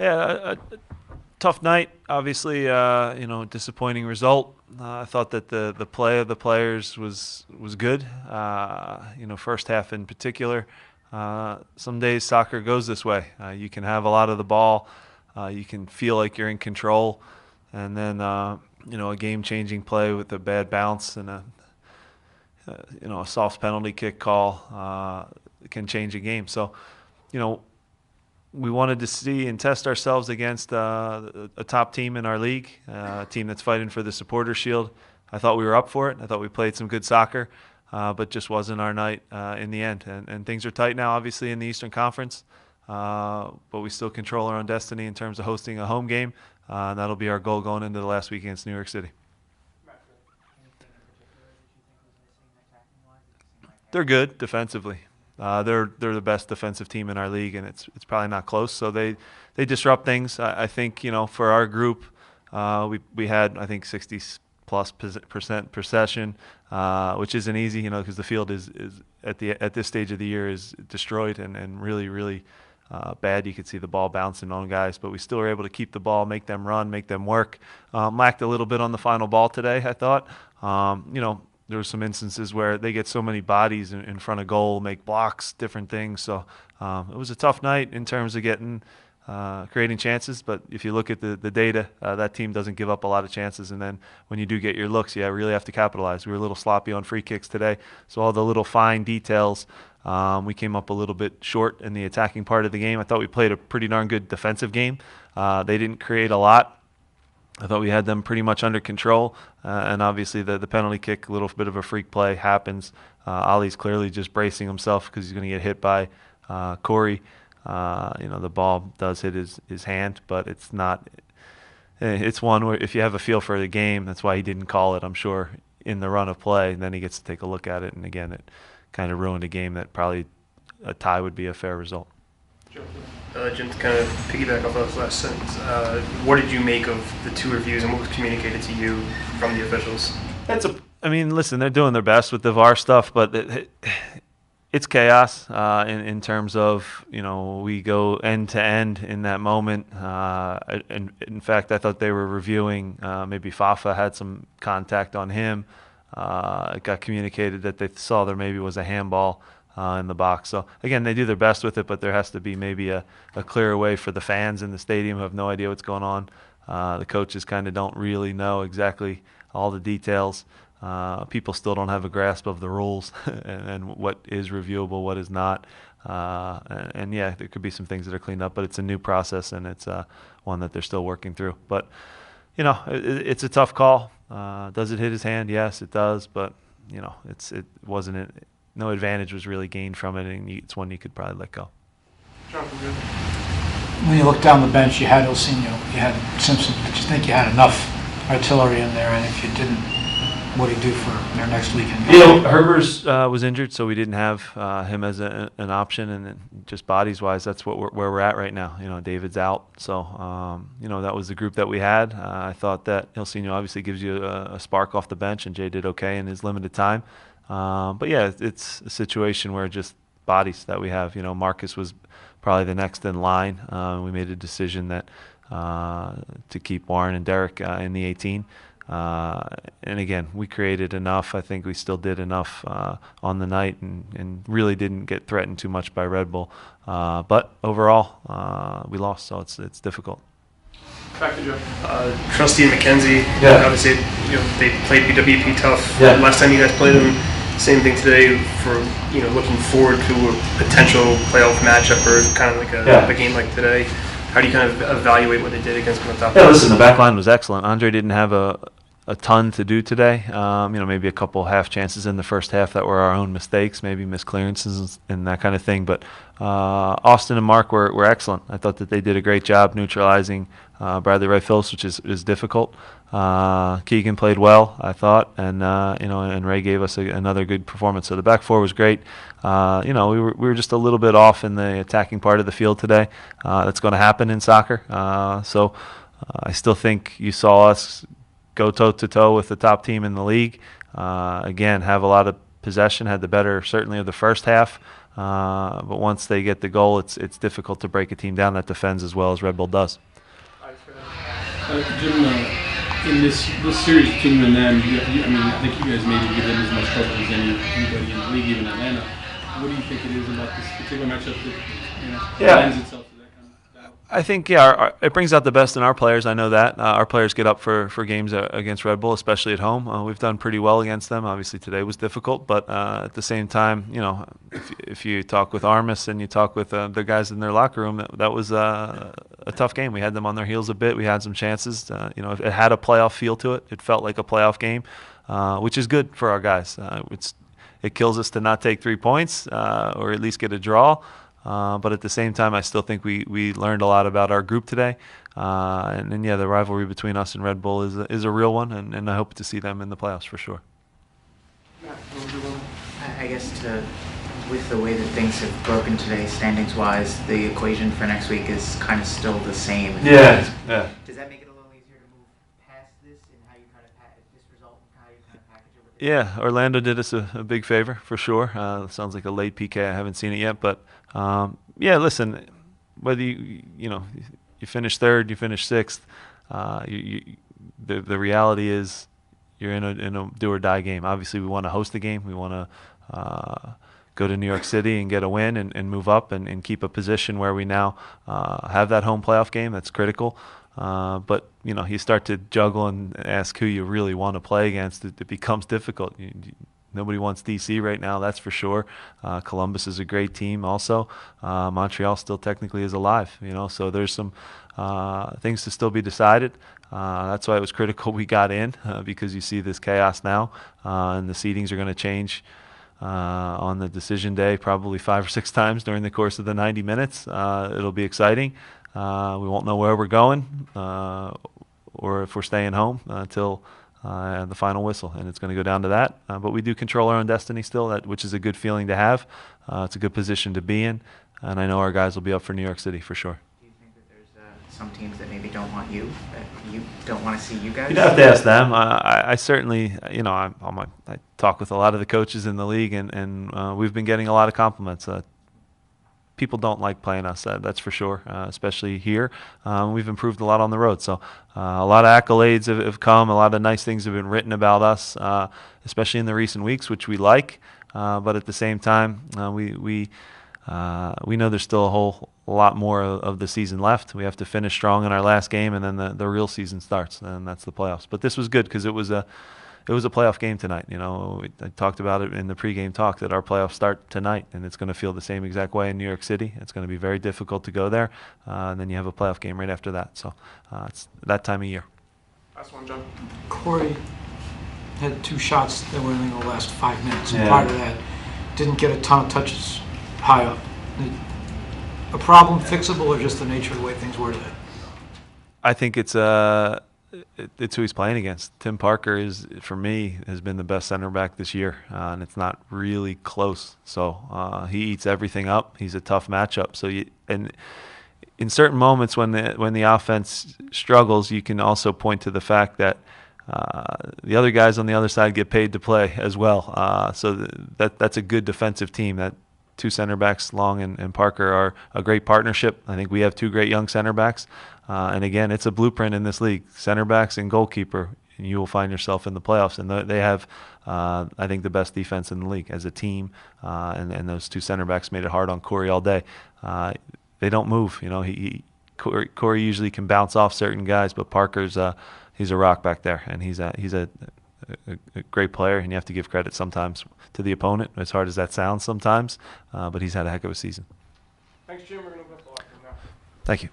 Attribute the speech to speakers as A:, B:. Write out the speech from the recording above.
A: Yeah, a tough night. Obviously, disappointing result. I thought that the play of the players was good. First half in particular. Some days soccer goes this way. You can have a lot of the ball. You can feel like you're in control, and then a game-changing play with a bad bounce and a soft penalty kick call can change a game. So, you know, we wanted to see and test ourselves against a top team in our league, a team that's fighting for the Supporters Shield. I thought we were up for it. I thought we played some good soccer, but just wasn't our night in the end. And things are tight now, obviously, in the Eastern Conference, but we still control our own destiny in terms of hosting a home game, and that'll be our goal going into the last week against New York City. They're good defensively. They're the best defensive team in our league, and it's probably not close. So they disrupt things. I think for our group, we had I think 60+% possession, which isn't easy, because the field is at this stage of the year is destroyed and really bad. You could see the ball bouncing on guys, but we still were able to keep the ball, make them run, make them work. Lacked a little bit on the final ball today, I thought. There were some instances where they get so many bodies in front of goal, make blocks, different things. So it was a tough night in terms of creating chances. But if you look at the data, that team doesn't give up a lot of chances. And then when you do get your looks, you really have to capitalize. We were a little sloppy on free kicks today. So all the little fine details, we came up a little bit short in the attacking part of the game. I thought we played a pretty darn good defensive game. They didn't create a lot. I thought we had them pretty much under control, and obviously the penalty kick, a little bit of a freak play happens. Ali's clearly just bracing himself because he's going to get hit by Corey. The ball does hit his hand, but it's not. It's one where if you have a feel for the game, that's why he didn't call it, I'm sure, in the run of play. And then he gets to take a look at it, and again, it kind of ruined a game that probably a tie would be a fair result.
B: Jim, to kind of piggyback off that last sentence, what did you make of the two reviews and what was communicated to you from the officials?
A: Listen, they're doing their best with the VAR stuff, but it's chaos in terms of, we go end to end in that moment. In fact, I thought they were reviewing, maybe Fafa had some contact on him. It got communicated that they saw there maybe was a handball in the box. So again, they do their best with it, but there has to be maybe a clearer way for the fans in the stadium who have no idea what's going on. The coaches kind of don't really know exactly all the details. People still don't have a grasp of the rules and what is reviewable, what is not. And yeah, there could be some things that are cleaned up, but it's a new process and it's one that they're still working through. But it's a tough call. Does it hit his hand? Yes, it does. But it wasn't. No advantage was really gained from it, and it's one you could probably let go.
C: When you look down the bench, you had Ilsinho, you had Simpson. Did you think you had enough artillery in there? And if you didn't, what do you do for their next weekend?
A: Herbers was injured, so we didn't have him as an option, and just bodies-wise, that's where we're at right now. David's out, so that was the group that we had. I thought that Ilsinho obviously gives you a spark off the bench, and Jay did okay in his limited time. But yeah, it's a situation where just bodies that we have. Marcus was probably the next in line. We made a decision that to keep Warren and Derek in the 18. And again, we created enough. I think we still did enough on the night and really didn't get threatened too much by Red Bull. But overall, we lost, so it's difficult.
B: Back to Joe. Trustee and McKenzie, obviously, they played BWP tough.
A: Yeah.
B: Last time you guys played them, same thing today for, looking forward to a potential playoff matchup or kind of like a game like today. How do you kind of evaluate what they did against them on top?
A: Yeah, listen, the back line was excellent. Andre didn't have a ton to do today. Maybe a couple half chances in the first half that were our own mistakes, maybe missed clearances and that kind of thing. But Austin and Mark were excellent. I thought that they did a great job neutralizing Bradley Wright Phillips, which is difficult. Keegan played well, I thought, and Ray gave us another good performance. So the back four was great. We were just a little bit off in the attacking part of the field today. That's going to happen in soccer. So I still think you saw us go toe-to-toe with the top team in the league. Again, have a lot of possession, had the better certainly of the first half. But once they get the goal, it's difficult to break a team down that defends as well as Red Bull does.
D: Jim, in this series between you and them, I mean, I think you guys maybe give them as much trouble as anybody in the league, even Atlanta. What do you think it is about this particular matchup that lends itself to that kind of battle?
A: I think, it brings out the best in our players. I know that. Our players get up for games against Red Bull, especially at home. We've done pretty well against them. Obviously, today was difficult, but at the same time, if you talk with Armis and you talk with the guys in their locker room, that was a tough game. We had them on their heels a bit. We had some chances. It had a playoff feel to it. It felt like a playoff game, which is good for our guys. It kills us to not take 3 points or at least get a draw. But at the same time, I still think we learned a lot about our group today. And then, the rivalry between us and Red Bull is a real one, and I hope to see them in the playoffs for sure.
E: I guess with the way that things have broken today, standings-wise, the equation for next week is kind of still the same.
A: Yeah.
E: Does that make it a little easier to move past this and how you kind of this result and how you kind of package it with it?
A: Yeah, Orlando did us a big favor for sure. Sounds like a late PK. I haven't seen it yet, but listen, whether you finish third, you finish sixth, the reality is you're in a do or die game. Obviously, we want to host the game. We want to go to New York City and get a win and move up and keep a position where we now have that home playoff game. That's critical. But you start to juggle and ask who you really want to play against. It becomes difficult. Nobody wants DC right now, that's for sure. Columbus is a great team also. Montreal still technically is alive, so there's some things to still be decided. That's why it was critical we got in because you see this chaos now, and the seedings are going to change on the decision day probably 5 or 6 times during the course of the 90 minutes. It'll be exciting. We won't know where we're going or if we're staying home until the final whistle, and it's going to go down to that. But we do control our own destiny still, which is a good feeling to have. It's a good position to be in, and I know our guys will be up for New York City for sure.
E: Do you think that there's some teams that maybe don't want you, that you don't want to see you guys?
A: You'd have to ask them. I certainly, I talk with a lot of the coaches in the league, and we've been getting a lot of compliments. People don't like playing us, that's for sure, especially here. We've improved a lot on the road. So a lot of accolades have come. A lot of nice things have been written about us, especially in the recent weeks, which we like. But at the same time, we know there's still a whole lot more of the season left. We have to finish strong in our last game, and then the real season starts, and that's the playoffs. But this was good because it was a playoff game tonight. I talked about it in the pregame talk that our playoffs start tonight, and it's going to feel the same exact way in New York City. It's going to be very difficult to go there, and then you have a playoff game right after that. So it's that time of year.
B: Last one, John.
C: Corey had 2 shots that were in the last 5 minutes, and
A: Yeah.
C: prior to that, didn't get a ton of touches high up. A problem fixable, or just the nature of the way things were today?
A: I think it's who he's playing against. Tim Parker for me, has been the best center back this year, and it's not really close. So he eats everything up. He's a tough matchup. So and in certain moments when the offense struggles, you can also point to the fact that the other guys on the other side get paid to play as well. So that's a good defensive team. That 2 center backs, Long and Parker, are a great partnership. I think we have 2 great young center backs. And again, it's a blueprint in this league. Center backs and goalkeeper, and you will find yourself in the playoffs. And they have, I think, the best defense in the league as a team. And those 2 center backs made it hard on Corey all day. They don't move. Corey usually can bounce off certain guys, but Parker's he's a rock back there, and he's a great player. And you have to give credit sometimes to the opponent, as hard as that sounds sometimes. But he's had a heck of a season.
B: Thanks, Jim. We're going to go to the locker room now.
A: Thank you.